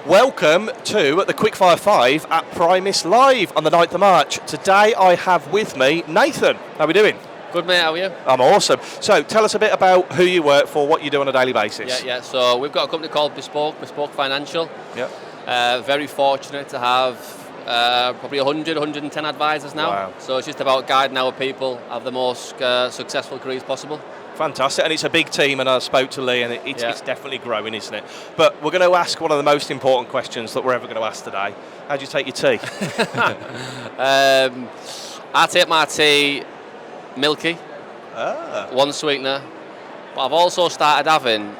Welcome to the Quickfire 5 at PRIMIS Live on the 9th of March. Today I have with me Nathan. How are we doing? Good, mate, how are you? I'm awesome. So tell us a bit about who you work for, what you do on a daily basis. Yeah. So we've got a company called Bespoke Financial. Yeah. Very fortunate to have probably 110 advisors now. Wow. So it's just about guiding our people have the most successful careers possible. Fantastic, and it's a big team, and I spoke to Lee, and it's definitely growing, isn't it? But we're going to ask one of the most important questions that we're ever going to ask today. How do you take your tea? I take my tea milky, one sweetener, but I've also started having,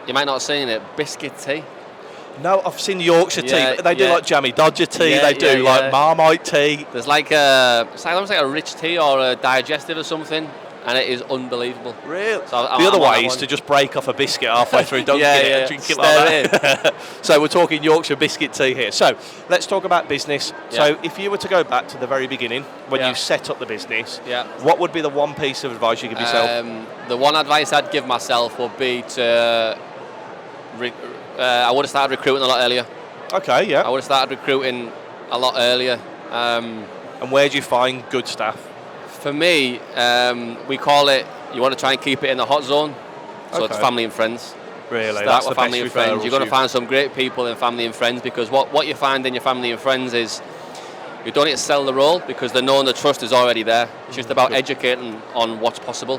you might not have seen it, biscuit tea. No, I've seen Yorkshire tea. They do like Jammy Dodger tea, they do like Marmite tea. There's it's almost like a rich tea or a digestive or something. And it is unbelievable. Really? So the other way is to just break off a biscuit halfway through, don't get it, and drink it like that. So we're talking Yorkshire biscuit tea here. So let's talk about business. Yeah. So if you were to go back to the very beginning, when you set up the business, what would be the one piece of advice you give yourself? The one advice I'd give myself would be to, I would have started recruiting a lot earlier. Okay, yeah. I would have started recruiting a lot earlier. And where do you find good staff? For me, we call it, you want to try and keep it in the hot zone, so it's family and friends. Really? Start That's with the family and best friends. You're going to referrals find some great people in family and friends, because what you find in your family and friends is you don't need to sell the role, because the know and the trust is already there. It's just about educating on what's possible.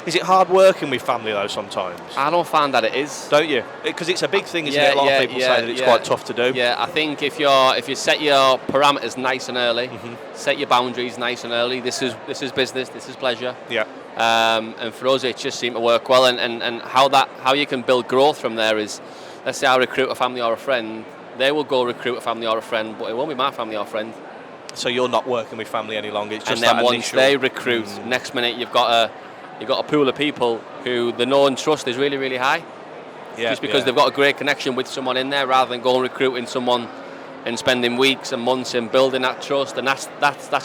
Is it hard working with family though sometimes? I don't find that it is. Don't you? Because it's a big thing, isn't it? A lot of people say that it's quite tough to do. Yeah, I think if you set your parameters nice and early, set your boundaries nice and early. This is business. This is pleasure. Yeah. And for us, it just seemed to work well. And how you can build growth from there is, let's say I recruit a family or a friend. They will go recruit a family or a friend, but it won't be my family or friend. So you're not working with family any longer. It's just and then that once initial... they recruit, next minute you've got a pool of people who the know and trust is really, really high. Just because they've got a great connection with someone in there, rather than going recruiting someone and spending weeks and months in building that trust. And that's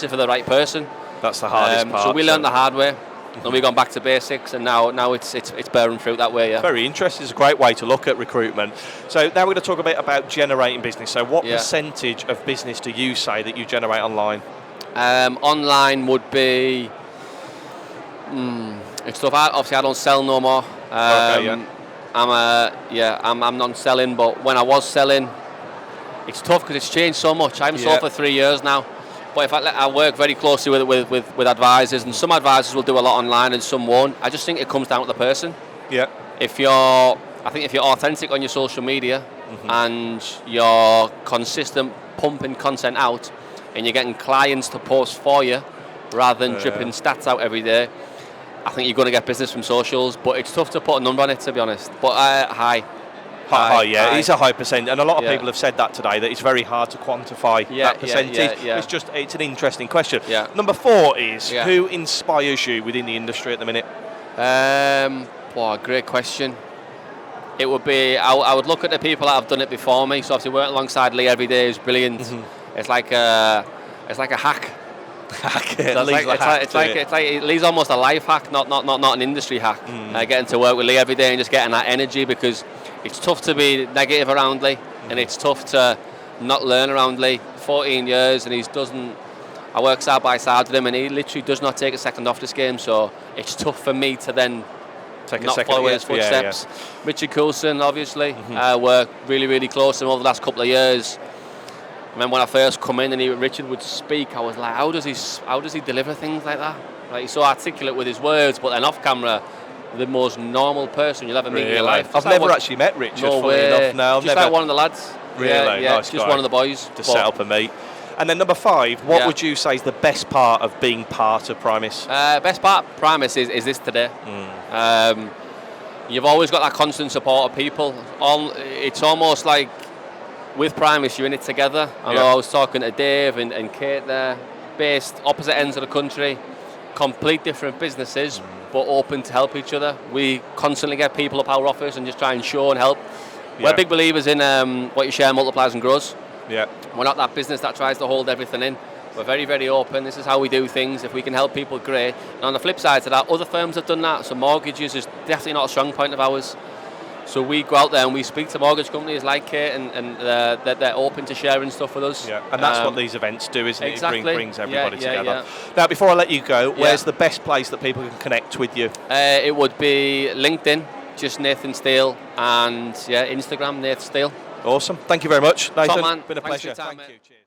it for the right person. That's the hardest part. So we learned the hard way, and we've gone back to basics, and now it's bearing fruit that way. Yeah. Very interesting. It's a great way to look at recruitment. So now we're going to talk a bit about generating business. So what percentage of business do you say that you generate online? Online would be. It's tough. Obviously, I don't sell no more. I'm not selling, but when I was selling, it's tough because it's changed so much. I haven't sold for 3 years now, but if I work very closely with advisors, and some advisors will do a lot online and some won't. I just think it comes down to the person. Yeah. If you're authentic on your social media and you're consistent pumping content out, and you're getting clients to post for you rather than dripping stats out every day, I think you're going to get business from socials, but it's tough to put a number on it, to be honest. But high. It's a high percent, and a lot of people have said that today, that it's very hard to quantify that percentage. It's an interesting question. Number 4 is, who inspires you within the industry at the minute? Great question. It would be, I would look at the people that have done it before me. So obviously working alongside Lee every day is brilliant. It's like a hack. Lee's almost a life hack, not an industry hack. Getting to work with Lee every day and just getting that energy, because it's tough to be negative around Lee, and it's tough to not learn around Lee. 14 years, and I work side by side with him, and he literally does not take a second off this game. So it's tough for me to then follow his footsteps. Richard Coulson, obviously, worked really, really close to him over the last couple of years. I remember when I first come in and Richard would speak, I was like, how does he deliver things like that? Like, he's so articulate with his words, but then off camera, the most normal person you'll ever meet in your life. I've never actually met Richard, funny enough. No, just like one of the lads. Really? Nice just guy. One of the boys. To set up a meet. And then number 5, what would you say is the best part of being part of PRIMIS? Best part of PRIMIS is this today. You've always got that constant support of people. It's almost like with PRIMIS, you're in it together. I know I was talking to Dave and Kate there, based opposite ends of the country, complete different businesses, but open to help each other. We constantly get people up our office and just try and show and help. We're big believers in what you share multiplies and grows. We're not that business that tries to hold everything in. We're very, very open. This is how we do things. If we can help people, great. And on the flip side to that, other firms have done that. So mortgages is definitely not a strong point of ours. So we go out there and we speak to mortgage companies like Kate, and they're open to sharing stuff with us. Yeah, and that's what these events do, isn't it? Exactly. It brings everybody together. Yeah. Now, before I let you go, where's the best place that people can connect with you? It would be LinkedIn, just Nathan Steele, and Instagram, Nath Steele. Awesome. Thank you very much, Nathan. Top man. Been a Thanks pleasure. for your time, Thank you. Cheers.